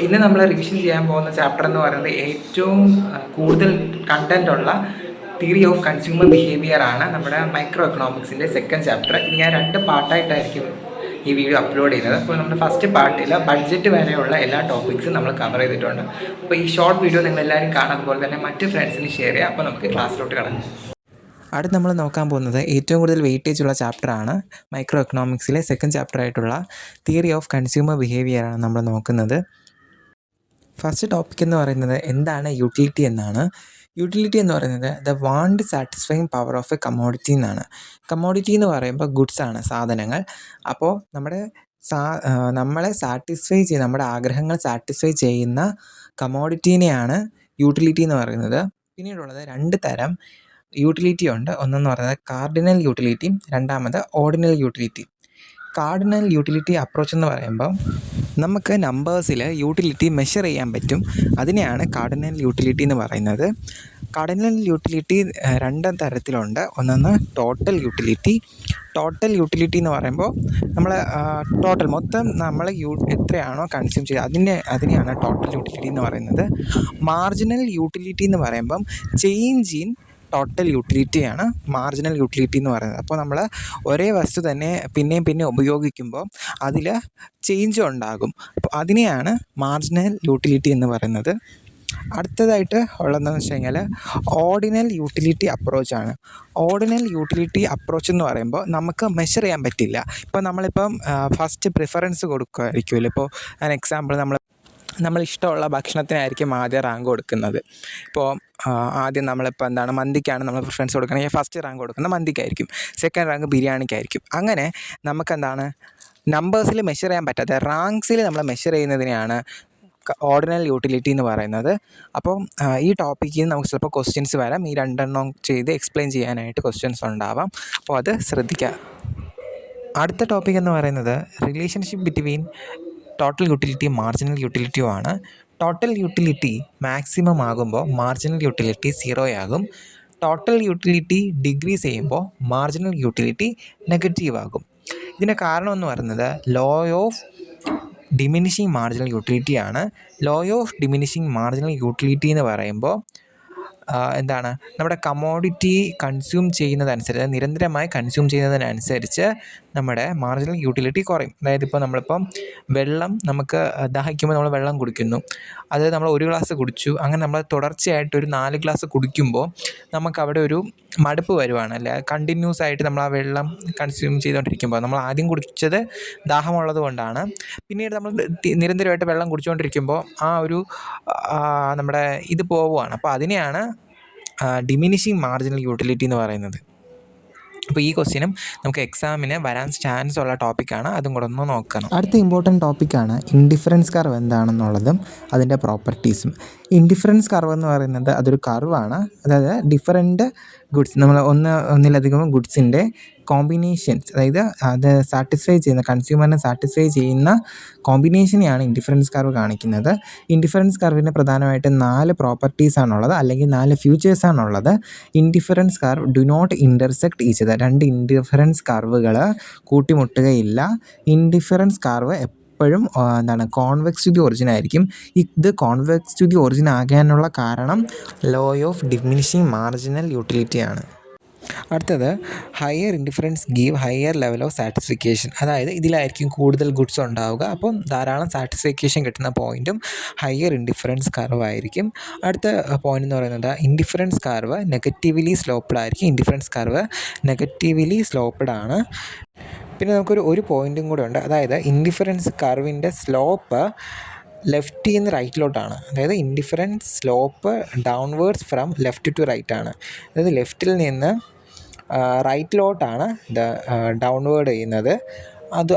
ഇന്ന് നമ്മൾ റിവിഷൻ ചെയ്യാൻ പോകുന്ന ചാപ്റ്റർ എന്ന് പറയുന്നത് ഏറ്റവും കൂടുതൽ കണ്ടന്റ് ഉള്ള തിയറി ഓഫ് കൺസ്യൂമർ ബിഹേവിയർ ആണ് നമ്മുടെ മൈക്രോ എക്കണോമിക്സിൻ്റെ സെക്കൻഡ് ചാപ്റ്റർ. ഇത് ഞാൻ 2 പാർട്ടായിട്ടായിരിക്കും ഈ വീഡിയോ അപ്ലോഡ് ചെയ്യുന്നത്. അപ്പോൾ നമ്മുടെ ഫസ്റ്റ് പാർട്ടിൽ ബഡ്ജറ്റ് വരെയുള്ള എല്ലാ ടോപ്പിക്സും നമ്മൾ കവർ ചെയ്തിട്ടുണ്ട്. അപ്പോൾ ഈ ഷോർട്ട് വീഡിയോ നിങ്ങൾ എല്ലാവരും കാണാൻ, അതുപോലെ തന്നെ മറ്റ് ഫ്രണ്ട്സിന് ഷെയർ ചെയ്യുക. അപ്പോൾ നമുക്ക് ക്ലാസ്സിലോട്ട് കടക്കാം. അടുത്ത് നമ്മൾ നോക്കാൻ പോകുന്നത് ഏറ്റവും കൂടുതൽ വെയിറ്റേജ് ഉള്ള ചാപ്റ്ററാണ്. മൈക്രോ എക്കണോമിക്സിലെ സെക്കൻഡ് ചാപ്റ്ററായിട്ടുള്ള തിയറി ഓഫ് കൺസ്യൂമർ ബിഹേവിയറാണ് നമ്മൾ നോക്കുന്നത്. ഫസ്റ്റ് ടോപ്പിക് എന്ന് പറയുന്നത് എന്താണ് യൂട്ടിലിറ്റി എന്നാണ്. യൂട്ടിലിറ്റി എന്ന് പറയുന്നത് the want satisfying power of A commodity എന്നാണ്. കമ്മോഡിറ്റി എന്ന് പറയുമ്പോൾ ഗുഡ്സ് ആണ്, സാധനങ്ങൾ. അപ്പോൾ നമ്മളെ സാറ്റിസ്ഫൈ ചെയ്യുന്ന, നമ്മുടെ ആഗ്രഹങ്ങൾ സാറ്റിസ്ഫൈ ചെയ്യുന്ന കമ്മോഡിറ്റീനെയാണ് യൂട്ടിലിറ്റി എന്ന് പറയുന്നത്. പിന്നീടുള്ളത് 2 തരം യൂട്ടിലിറ്റി ഉണ്ട്. ഒന്നെന്ന് പറയുന്നത് കാർഡിനൽ യൂട്ടിലിറ്റിയും രണ്ടാമത് ordinal utility. Cardinal utility approach എന്ന് പറയുമ്പോൾ നമുക്ക് നമ്പേഴ്സിൽ യൂട്ടിലിറ്റി മെഷർ ചെയ്യാൻ പറ്റും. അതിനെയാണ് കാർഡിനൽ യൂട്ടിലിറ്റി എന്ന് പറയുന്നത്. കാർഡിനൽ യൂട്ടിലിറ്റി 2 തരത്തിലുണ്ട്. ഒന്നെന്ന് ടോട്ടൽ യൂട്ടിലിറ്റി. ടോട്ടൽ യൂട്ടിലിറ്റി എന്ന് പറയുമ്പോൾ നമ്മൾ ടോട്ടൽ മൊത്തം നമ്മൾ എത്രയാണോ കൺസ്യൂം ചെയ്യുക അതിനെയാണ് ടോട്ടൽ യൂട്ടിലിറ്റി എന്ന് പറയുന്നത്. മാർജിനൽ യൂട്ടിലിറ്റി എന്ന് പറയുമ്പം ചേഞ്ച് ഇൻ ടോട്ടൽ യൂട്ടിലിറ്റിയാണ് മാർജിനൽ യൂട്ടിലിറ്റി എന്ന് പറയുന്നത്. അപ്പോൾ നമ്മൾ ഒരേ വസ്തു തന്നെ പിന്നെയും ഉപയോഗിക്കുമ്പോൾ അതിൽ ചേഞ്ച് ഉണ്ടാകും. അപ്പോൾ അതിനെയാണ് മാർജിനൽ യൂട്ടിലിറ്റി എന്ന് പറയുന്നത്. അടുത്തതായിട്ട് ഉള്ളതെന്ന് വെച്ച് കഴിഞ്ഞാൽ ഓർഡിനൽ യൂട്ടിലിറ്റി അപ്രോച്ചാണ്. ഓർഡിനൽ യൂട്ടിലിറ്റി അപ്രോച്ച് എന്ന് പറയുമ്പോൾ നമുക്ക് മെഷർ ചെയ്യാൻ പറ്റില്ല. ഇപ്പോൾ നമ്മളിപ്പം ഫസ്റ്റ് പ്രിഫറൻസ് കൊടുക്കുമായിരിക്കുമല്ലോ. ഇപ്പോൾ എക്സാമ്പിൾ നമ്മൾ ഇഷ്ടമുള്ള ഭക്ഷണത്തിനായിരിക്കും ആദ്യം റാങ്ക് കൊടുക്കുന്നത്. ഇപ്പോൾ ആദ്യം നമ്മളിപ്പോൾ മന്തിക്കാണ് നമ്മൾ പ്രിഫറൻസ് കൊടുക്കണമെങ്കിൽ ഫസ്റ്റ് റാങ്ക് കൊടുക്കുന്നത് മന്തിക്കായിരിക്കും, സെക്കൻഡ് റാങ്ക് ബിരിയാണിക്കായിരിക്കും. അങ്ങനെ നമ്പേഴ്സിൽ മെഷർ ചെയ്യാൻ പറ്റാത്ത റാങ്ക്സിൽ നമ്മൾ മെഷർ ചെയ്യുന്നതിനെയാണ് ഓർഡിനൽ യൂട്ടിലിറ്റി എന്ന് പറയുന്നത്. അപ്പം ഈ ടോപ്പിക്കിൽ നിന്ന് നമുക്ക് ചിലപ്പോൾ ക്വസ്റ്റ്യൻസ് വരാം. ഈ 2 ചെയ്ത് എക്സ്പ്ലെയിൻ ചെയ്യാനായിട്ട് ക്വസ്റ്റ്യൻസ് ഉണ്ടാവാം. അപ്പോൾ അത് ശ്രദ്ധിക്കുക. അടുത്ത ടോപ്പിക് എന്ന് പറയുന്നത് റിലേഷൻഷിപ്പ് ബിറ്റ്വീൻ ടോട്ടൽ യൂട്ടിലിറ്റിയും മാർജിനൽ യൂട്ടിലിറ്റിയും ആണ്. ടോട്ടൽ യൂട്ടിലിറ്റി മാക്സിമം ആകുമ്പോൾ മാർജിനൽ യൂട്ടിലിറ്റി 0 ആകും. ടോട്ടൽ യൂട്ടിലിറ്റി ഡിക്രീസ് ചെയ്യുമ്പോൾ മാർജിനൽ യൂട്ടിലിറ്റി നെഗറ്റീവ് ആകും. ഇതിൻ്റെ കാരണം എന്ന് പറയുന്നത് law of diminishing marginal utility ആണ്. Law of diminishing marginal utility എന്ന് പറയുമ്പോൾ നമ്മുടെ കമ്മോഡിറ്റി കൺസ്യൂം ചെയ്യുന്നതനുസരിച്ച്, നിരന്തരമായി കൺസ്യൂം ചെയ്യുന്നതിനനുസരിച്ച് നമ്മുടെ മാർജിനൽ യൂട്ടിലിറ്റി കുറയും. അതായത് ഇപ്പോൾ നമ്മളിപ്പം വെള്ളം, നമുക്ക് ദാഹിക്കുമ്പോൾ നമ്മൾ വെള്ളം കുടിക്കുന്നു. അത് നമ്മൾ 1 ഗ്ലാസ് കുടിച്ചു. അങ്ങനെ നമ്മൾ തുടർച്ചയായിട്ട് ഒരു 4 ഗ്ലാസ് കുടിക്കുമ്പോൾ നമുക്കവിടെ ഒരു മടുപ്പ് വരുവാണ്. അല്ലെ, കണ്ടിന്യൂസ് ആയിട്ട് നമ്മൾ ആ വെള്ളം കൺസ്യൂം ചെയ്തുകൊണ്ടിരിക്കുമ്പോൾ നമ്മൾ ആദ്യം കുടിച്ചത് ദാഹമുള്ളത് കൊണ്ടാണ്. പിന്നീട് നമ്മൾ നിരന്തരമായിട്ട് വെള്ളം കുടിച്ചുകൊണ്ടിരിക്കുമ്പോൾ ആ ഒരു നമ്മുടെ ഇത് പോവുകയാണ്. അപ്പോൾ അതിനെയാണ് ഡിമിനിഷിങ് മാർജിനൽ യൂട്ടിലിറ്റി എന്ന് പറയുന്നത്. അപ്പോൾ ഈ ക്വസ്റ്റ്യനും നമുക്ക് എക്സാമിന് വരാൻ ചാൻസ് ഉള്ള ടോപ്പിക്കാണ്. അതും കൂടെ ഒന്ന് നോക്കണം. അടുത്ത ഇമ്പോർട്ടൻറ്റ് ടോപ്പിക്കാണ് ഇൻഡിഫറൻസ് കർവ് എന്താണെന്നുള്ളതും അതിൻ്റെ പ്രോപ്പർട്ടീസും. ഇൻഡിഫറൻസ് കർവ് എന്ന് പറയുന്നത് അതൊരു കർവാണ്. അതായത് ഡിഫറൻറ്റ് ഗുഡ്സ്, ഒന്നിലധികം ഗുഡ്സിൻ്റെ കോമ്പിനേഷൻസ്, അതായത് അത് കൺസ്യൂമറിനെ സാറ്റിസ്ഫൈ ചെയ്യുന്ന കോമ്പിനേഷനെയാണ് ഇൻഡിഫറൻസ് കർവ് കാണിക്കുന്നത്. ഇൻഡിഫറൻസ് കർവിന് പ്രധാനമായിട്ട് 4 പ്രോപ്പർട്ടീസാണുള്ളത്, അല്ലെങ്കിൽ 4 ഫ്യൂച്ചേഴ്സാണുള്ളത്. Indifference curve do not intersect each other. 2 indifference കർവുകൾ കൂട്ടിമുട്ടുകയില്ല. ഇൻഡിഫറൻസ് കർവ് എപ്പോഴും കോൺവെക്സ് ടു ദി ഒറിജിൻ ആയിരിക്കും. ഇത് കോൺവെക്സ് ടു ദി ഒറിജിൻ ആകാനുള്ള കാരണം ലോ ഓഫ് ഡിമിനിഷിങ് മാർജിനൽ യൂട്ടിലിറ്റിയാണ്. അടുത്തത് higher indifference give higher level of satisfaction. അതായത് ഇതിലായിരിക്കും കൂടുതൽ ഗുഡ്സ് ഉണ്ടാവുക. അപ്പം ധാരാളം സാറ്റിസ്ഫിക്കേഷൻ കിട്ടുന്ന പോയിൻറ്റും ഹയർ ഇൻഡിഫറൻസ് കർവ് ആയിരിക്കും. അടുത്ത പോയിൻ്റ് എന്ന് പറയുന്നത് ഇൻഡിഫറൻസ് കർവ് നെഗറ്റീവ്ലി സ്ലോപ്പ്ഡ് ആയിരിക്കും. ഇൻഡിഫറൻസ് കർവ് നെഗറ്റീവ്ലി സ്ലോപ്പ്ഡ് ആണ്. പിന്നെ നമുക്കൊരു പോയിൻറ്റും കൂടെ ഉണ്ട്. അതായത് ഇൻഡിഫറൻസ് കർവിൻ്റെ സ്ലോപ്പ് ലെഫ്റ്റിൽ നിന്ന് റൈറ്റിലോട്ടാണ്. അതായത് indifference slope downwards from left to right ആണ്. അതായത് ലെഫ്റ്റിൽ നിന്ന് റൈറ്റിലോട്ടാണ് ഡൗൺവേർഡ് ചെയ്യുന്നത്.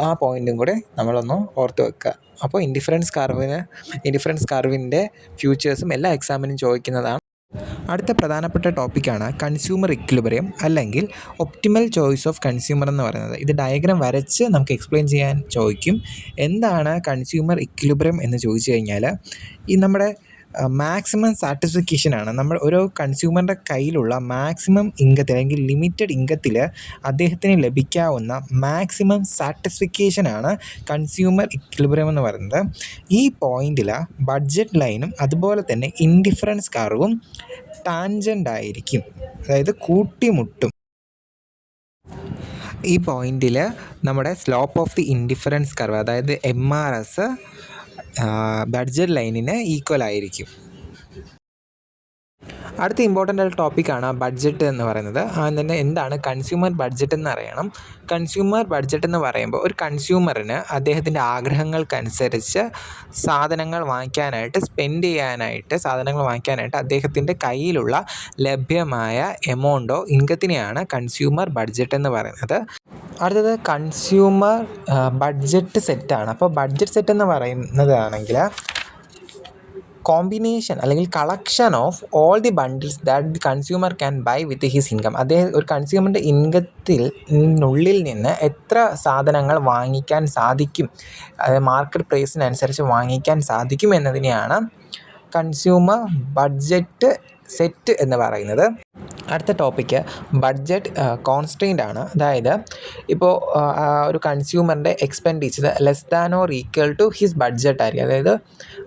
ആ പോയിൻറ്റും കൂടെ നമ്മളൊന്ന് ഓർത്ത് വെക്കുക. അപ്പോൾ ഇൻഡിഫറൻസ് കർവിൻ്റെ ഫ്യൂച്ചേഴ്സും എല്ലാ എക്സാമിനും ചോദിക്കുന്നതാണ്. അടുത്ത പ്രധാനപ്പെട്ട ടോപ്പിക്കാണ് കൺസ്യൂമർ ഇക്വിലിബ്രിയം, അല്ലെങ്കിൽ ഒപ്റ്റിമൽ ചോയ്സ് ഓഫ് കൺസ്യൂമർ എന്ന് പറയുന്നത്. ഇത് ഡയഗ്രാം വരച്ച് നമുക്ക് എക്സ്പ്ലെയിൻ ചെയ്യാൻ ചോദിക്കും. എന്താണ് കൺസ്യൂമർ ഇക്വിലിബ്രിയം എന്ന് ചോദിച്ചു കഴിഞ്ഞാൽ, ഈ നമ്മുടെ മാക്സിമം സാറ്റിസ്ഫിക്കേഷനാണ്. നമ്മൾ ഓരോ കൺസ്യൂമറിൻ്റെ കയ്യിലുള്ള മാക്സിമം ഇൻകത്തിൽ അല്ലെങ്കിൽ ലിമിറ്റഡ് ഇൻകത്തിൽ അദ്ദേഹത്തിന് ലഭിക്കാവുന്ന മാക്സിമം സാറ്റിസ്ഫിക്കേഷനാണ് കൺസ്യൂമർ ഇക്വിലിബ്രിയം എന്ന് പറയുന്നത്. ഈ പോയിന്റിൽ ബഡ്ജറ്റ് ലൈനും അതുപോലെ തന്നെ ഇൻഡിഫറൻസ് കർവും ടാൻജൻ്റ് ആയിരിക്കും, അതായത് കൂട്ടിമുട്ടും. ഈ പോയിന്റിൽ നമ്മുടെ slope of the indifference curve, അതായത് MRS ബഡ്ജറ്റ് ലൈനിന് ഈക്വൽ ആയിരിക്കും. അടുത്ത ഇമ്പോർട്ടൻ്റ് ആയ ടോപ്പിക്കാണ് ബഡ്ജറ്റ് എന്ന് പറയുന്നത്. തന്നെ എന്താണ് കൺസ്യൂമർ ബഡ്ജറ്റ് എന്ന് അറിയണം. കൺസ്യൂമർ ബഡ്ജറ്റ് എന്ന് പറയുമ്പോൾ ഒരു കൺസ്യൂമറിന് അദ്ദേഹത്തിൻ്റെ ആഗ്രഹങ്ങൾക്കനുസരിച്ച് സാധനങ്ങൾ വാങ്ങിക്കാനായിട്ട്, സാധനങ്ങൾ വാങ്ങിക്കാനായിട്ട് അദ്ദേഹത്തിൻ്റെ കയ്യിലുള്ള ലഭ്യമായ എമൗണ്ടോ ഇൻകത്തിനെയാണ് കൺസ്യൂമർ ബഡ്ജറ്റ് എന്ന് പറയുന്നത്. അടുത്തത് കൺസ്യൂമർ ബഡ്ജറ്റ് സെറ്റാണ്. അപ്പോൾ ബഡ്ജറ്റ് സെറ്റ് എന്ന് പറയുന്നതാണെങ്കിൽ കോമ്പിനേഷൻ അല്ലെങ്കിൽ collection of all the bundles that the consumer can buy with his income. ഒരു കൺസ്യൂമറിൻ്റെ ഇൻകത്തിനുള്ളിൽ നിന്ന് എത്ര സാധനങ്ങൾ വാങ്ങിക്കാൻ സാധിക്കും, അതായത് മാർക്കറ്റ് പ്രൈസിനനുസരിച്ച് വാങ്ങിക്കാൻ സാധിക്കും എന്നതിനെയാണ് കൺസ്യൂമർ ബഡ്ജറ്റ് സെറ്റ് എന്ന് പറയുന്നത്. അടുത്ത ടോപ്പിക്ക് ബഡ്ജറ്റ് കോൺസ്ട്രെയിൻ്റ് ആണ്. അതായത് ഇപ്പോൾ ഒരു കൺസ്യൂമറിൻ്റെ expenditure less than or equal to his budget ആയിരിക്കും. അതായത്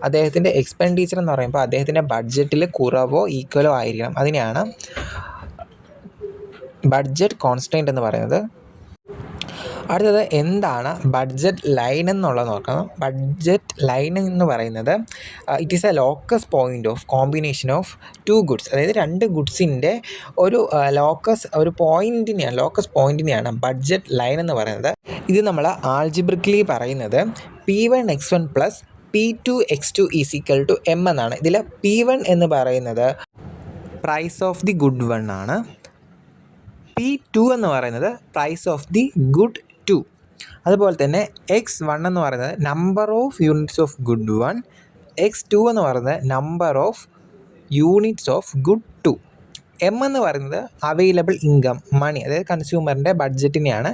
അദ്ദേഹത്തിൻ്റെ എക്സ്പെൻഡിച്ചർ എന്ന് പറയുമ്പോൾ അദ്ദേഹത്തിൻ്റെ ബഡ്ജറ്റിൽ കുറവോ ഈക്വലോ ആയിരിക്കണം. അതിനെയാണ് ബഡ്ജറ്റ് കോൺസ്ട്രെയിൻ്റ് എന്ന് പറയുന്നത്. അടുത്തത് എന്താണ് ബഡ്ജറ്റ് ലൈൻ എന്നുള്ളത് നോക്കണം. ബഡ്ജറ്റ് ലൈൻ എന്ന് പറയുന്നത് it is A locus point of combination of two goods. അതായത് രണ്ട് ഗുഡ്സിൻ്റെ ഒരു ലോക്കസ് പോയിൻറ്റിനെയാണ് ബഡ്ജറ്റ് ലൈൻ എന്ന് പറയുന്നത്. ഇത് നമ്മൾ ആൾജിബ്രിക്കലി പറയുന്നത് P1x1 പ്ലസ് P2x2 = M എന്നാണ്. ഇതിൽ P1 എന്ന് പറയുന്നത് price of the good one ആണ്. P2 എന്ന് പറയുന്നത് പ്രൈസ് ഓഫ് ദി ഗുഡ് 2. അതുപോലെ തന്നെ X1 എന്ന് പറയുന്നത് number of units of good 1. X2 എന്ന് പറയുന്നത് number of units of good 2. M എന്ന് പറയുന്നത് അവൈലബിൾ ഇൻകം, മണി, അതായത് കൺസ്യൂമറിൻ്റെ ബഡ്ജറ്റിനെയാണ്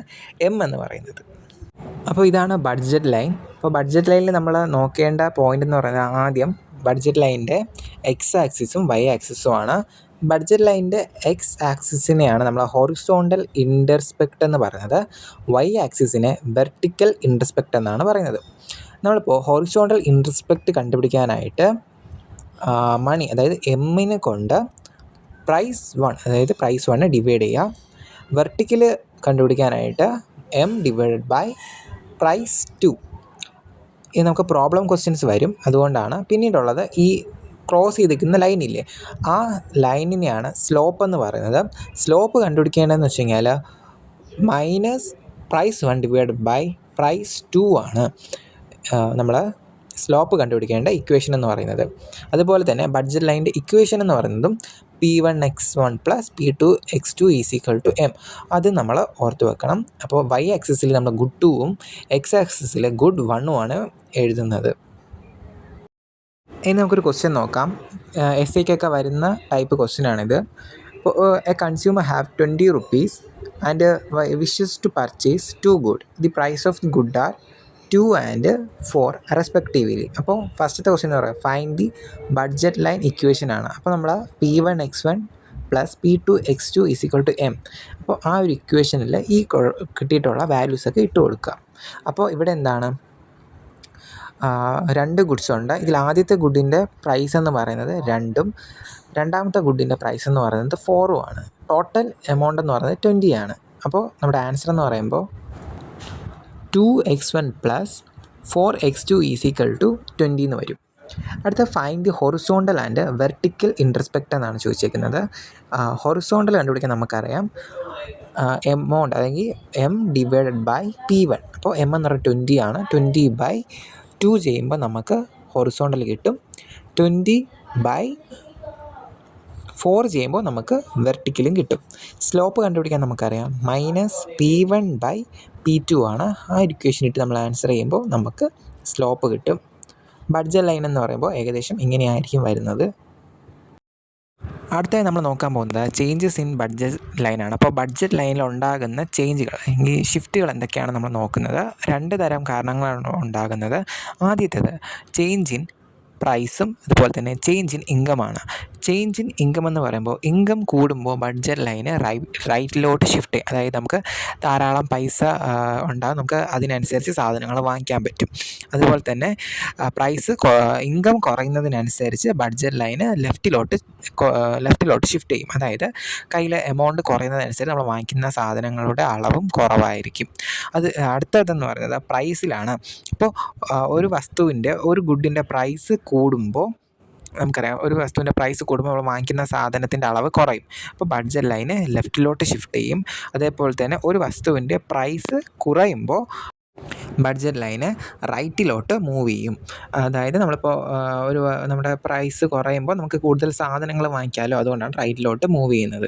M എന്ന് പറയുന്നത്. അപ്പോൾ ഇതാണ് ബഡ്ജറ്റ് ലൈൻ. അപ്പോൾ ബഡ്ജറ്റ് ലൈനിൽ നമ്മൾ നോക്കേണ്ട പോയിൻ്റ് എന്ന് പറയുന്നത് ആദ്യം ബഡ്ജറ്റ് ലൈനിൻ്റെ X ആക്സിസും Y ആക്സിസുമാണ്. ബഡ്ജറ്റ് ലൈനിൻ്റെ X ആക്സിസിനെയാണ് നമ്മൾ ഹൊറിസോണ്ടൽ ഇൻ്റർസെപ്റ്റ് എന്ന് പറയുന്നത്. Y ആക്സിസിനെ വെർട്ടിക്കൽ ഇൻ്റർസെപ്റ്റ് എന്നാണ് പറയുന്നത്. നമ്മളിപ്പോൾ ഹൊറിസോണ്ടൽ ഇൻ്റർസെപ്റ്റ് കണ്ടുപിടിക്കാനായിട്ട് മണി, അതായത് M കൊണ്ട് പ്രൈസ് 1 ഡിവൈഡ് ചെയ്യുക. വെർട്ടിക്കൽ കണ്ടുപിടിക്കാനായിട്ട് M ഡിവൈഡഡ് ബൈ പ്രൈസ് 2. ഇത് നമുക്ക് പ്രോബ്ലം ക്വസ്റ്റ്യൻസ് വരും, അതുകൊണ്ടാണ്. പിന്നീടുള്ളത് ഈ ക്രോസ് ചെയ്തിരിക്കുന്ന ലൈനില്ലേ, ആ ലൈനിനെയാണ് സ്ലോപ്പ് എന്ന് പറയുന്നത്. സ്ലോപ്പ് കണ്ടുപിടിക്കേണ്ടതെന്ന് വെച്ച് കഴിഞ്ഞാൽ minus price 1 divided by price 2 ആണ് നമ്മൾ സ്ലോപ്പ് കണ്ടുപിടിക്കേണ്ട ഇക്വേഷൻ എന്ന് പറയുന്നത്. അതുപോലെ തന്നെ ബഡ്ജറ്റ് ലൈനിൻ്റെ ഇക്വേഷൻ എന്ന് പറയുന്നതും P1x1 പ്ലസ് P2x2 = M. അത് നമ്മൾ ഓർത്ത് വെക്കണം. അപ്പോൾ Y ആക്സിസിൽ നമ്മൾ ഗുഡ് 2ഉം X ആക്സിസിൽ ഗുഡ് 1ഉമാണ് എഴുതുന്നത്. ഇനി നമുക്കൊരു ക്വസ്റ്റ്യൻ നോക്കാം. SAക്കൊക്കെ വരുന്ന ടൈപ്പ് ക്വസ്റ്റ്യനാണിത്. ഇപ്പോൾ a consumer have 20 rupees and wishes to purchase 2 goods. The price of the good are 2 and 4 respectively. അപ്പോൾ ഫസ്റ്റത്തെ ക്വസ്റ്റ്യൻ എന്ന് പറയുക find the budget line equation ആണ്. അപ്പോൾ നമ്മൾ P1x1 പ്ലസ് P2x2 = M. അപ്പോൾ ആ ഒരു ഇക്വേഷനിൽ ഈ കിട്ടിയിട്ടുള്ള വാല്യൂസൊക്കെ ഇട്ട് കൊടുക്കുക. അപ്പോൾ ഇവിടെ എന്താണ്, 2 ഗുഡ്സ് ഉണ്ട്. ഇതിൽ ആദ്യത്തെ ഗുഡിൻ്റെ പ്രൈസ് എന്ന് പറയുന്നത് 2ഉം രണ്ടാമത്തെ ഗുഡിൻ്റെ പ്രൈസ് എന്ന് പറയുന്നത് 4ഉം ആണ്. ടോട്ടൽ എമൗണ്ട് എന്ന് പറയുന്നത് 20 ആണ്. അപ്പോൾ നമ്മുടെ ആൻസർ എന്ന് പറയുമ്പോൾ 2x1 പ്ലസ് 4x2 = 20 എന്ന് വരും. അടുത്ത find the horizontal and vertical intercept എന്നാണ് ചോദിച്ചേക്കുന്നത്. ഹൊറിസോണ്ടൽ കണ്ടുപിടിക്കാൻ നമുക്കറിയാം എമൗണ്ട്, അല്ലെങ്കിൽ M ഡിവൈഡഡ് ബൈ P1. അപ്പോൾ M എന്ന് പറയുന്നത് 20 ആണ്. 20/2 ചെയ്യുമ്പോൾ നമുക്ക് ഹൊറിസോണ്ടൽ കിട്ടും. 20/4 ചെയ്യുമ്പോൾ നമുക്ക് വെർട്ടിക്കലും കിട്ടും. സ്ലോപ്പ് കണ്ടുപിടിക്കാൻ നമുക്കറിയാം മൈനസ് P1/P2 ആണ്. ആ ഇക്വേഷൻ ഇട്ട് നമ്മൾ ആൻസർ ചെയ്യുമ്പോൾ നമുക്ക് സ്ലോപ്പ് കിട്ടും. ബഡ്ജറ്റ് ലൈൻ എന്ന് പറയുമ്പോൾ ഏകദേശം ഇങ്ങനെയായിരിക്കും വരുന്നത്. അടുത്തായി നമ്മൾ നോക്കാൻ പോകുന്നത് ചേഞ്ചസ് ഇൻ ബഡ്ജറ്റ് ലൈനാണ്. അപ്പോൾ ബഡ്ജറ്റ് ലൈനിൽ ഉണ്ടാകുന്ന ചേഞ്ചുകൾ അല്ലെങ്കിൽ ഷിഫ്റ്റുകൾ എന്തൊക്കെയാണ് നമ്മൾ നോക്കുന്നത്. 2 തരം കാരണങ്ങളാണ് ഉണ്ടാകുന്നത്. ആദ്യത്തേത് ചേഞ്ച് ഇൻ പ്രൈസും അതുപോലെ തന്നെ ചേഞ്ച് ഇൻ ഇൻകമാണ്. ചേഞ്ച് ഇൻ ഇൻകം എന്ന് പറയുമ്പോൾ ഇൻകം കൂടുമ്പോൾ ബഡ്ജറ്റ് ലൈന് റൈറ്റിലോട്ട് ഷിഫ്റ്റ് ചെയ്യും. അതായത് നമുക്ക് ധാരാളം പൈസ ഉണ്ടാകും, നമുക്ക് അതിനനുസരിച്ച് സാധനങ്ങൾ വാങ്ങിക്കാൻ പറ്റും. അതുപോലെ തന്നെ ഇൻകം കുറയുന്നതിനനുസരിച്ച് ബഡ്ജറ്റ് ലൈന് ലെഫ്റ്റിലോട്ട് ഷിഫ്റ്റ് ചെയ്യും. അതായത് കയ്യിലെ എമൗണ്ട് കുറയുന്നതനുസരിച്ച് നമ്മൾ വാങ്ങിക്കുന്ന സാധനങ്ങളുടെ അളവും കുറവായിരിക്കും. അടുത്തതെന്ന് പറയുന്നത് പ്രൈസിലാണ്. ഇപ്പോൾ ഒരു ഗുഡിൻ്റെ പ്രൈസ് കൂടുമ്പോൾ നമുക്കറിയാം, ഒരു വസ്തുവിൻ്റെ പ്രൈസ് കൂടുമ്പോൾ നമ്മൾ വാങ്ങിക്കുന്ന സാധനത്തിൻ്റെ അളവ് കുറയും. അപ്പോൾ ബഡ്ജറ്റ് ലൈന് ലെഫ്റ്റിലോട്ട് ഷിഫ്റ്റ് ചെയ്യും. അതേപോലെ തന്നെ ഒരു വസ്തുവിൻ്റെ പ്രൈസ് കുറയുമ്പോൾ ബഡ്ജറ്റ് ലൈന് റൈറ്റിലോട്ട് മൂവ് ചെയ്യും. അതായത് നമ്മളിപ്പോൾ നമ്മുടെ പ്രൈസ് കുറയുമ്പോൾ നമുക്ക് കൂടുതൽ സാധനങ്ങൾ വാങ്ങിക്കാമല്ലോ, അതുകൊണ്ടാണ് റൈറ്റിലോട്ട് മൂവ് ചെയ്യുന്നത്.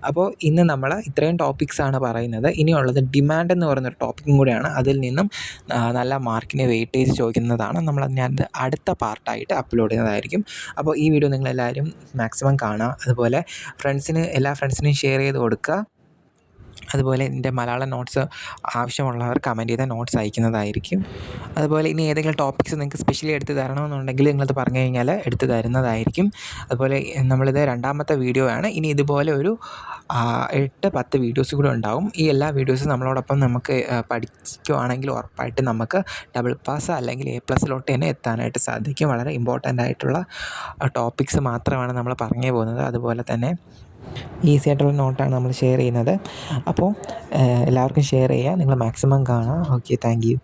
അപ്പോൾ ഇന്ന് നമ്മൾ ഇത്രയും ടോപ്പിക്സാണ് പറയുന്നത്. ഇനിയുള്ളത് ഡിമാൻഡ് എന്ന് പറയുന്നൊരു ടോപ്പിക്കും കൂടിയാണ്. അതിൽ നിന്നും നല്ല മാർക്കിന് വെയിറ്റേജ് ചോദിക്കുന്നതാണ്. ഞാനത് അടുത്ത പാർട്ടായിട്ട് അപ്ലോഡ് ചെയ്യുന്നതായിരിക്കും. അപ്പോൾ ഈ വീഡിയോ നിങ്ങളെല്ലാവരും മാക്സിമം കാണുക. അതുപോലെ എല്ലാ ഫ്രണ്ട്സിനും ഷെയർ ചെയ്ത് കൊടുക്കുക. അതുപോലെ എൻ്റെ മലയാളം നോട്ട്സ് ആവശ്യമുള്ളവർ കമൻറ്റ് ചെയ്താൽ നോട്ട്സ് അയക്കുന്നതായിരിക്കും. അതുപോലെ ഇനി ഏതെങ്കിലും ടോപ്പിക്സ് നിങ്ങൾക്ക് സ്പെഷ്യലി എടുത്ത് തരണമെന്നുണ്ടെങ്കിൽ നിങ്ങളത് പറഞ്ഞു കഴിഞ്ഞാൽ എടുത്ത് തരുന്നതായിരിക്കും. അതുപോലെ നമ്മളിത് രണ്ടാമത്തെ വീഡിയോ ആണ്. ഇനി ഇതുപോലെ ഒരു 8-10 വീഡിയോസ് കൂടെ ഉണ്ടാവും. ഈ എല്ലാ വീഡിയോസും നമ്മളോടൊപ്പം നമുക്ക് പഠിക്കുകയാണെങ്കിൽ ഉറപ്പായിട്ട് നമുക്ക് ഡബിൾ പാസ് അല്ലെങ്കിൽ A+ തന്നെ എത്താനായിട്ട് സാധിക്കും. വളരെ ഇമ്പോർട്ടൻ്റ് ആയിട്ടുള്ള ടോപ്പിക്സ് മാത്രമാണ് നമ്മൾ പറഞ്ഞു പോകുന്നത്. അതുപോലെ തന്നെ ഈസി ആയിട്ടുള്ള നോട്ടാണ് നമ്മൾ ഷെയർ ചെയ്യുന്നത്. അപ്പോൾ എല്ലാവർക്കും ഷെയർ ചെയ്യുക. നിങ്ങൾ മാക്സിമം കാണുക. Okay, thank you.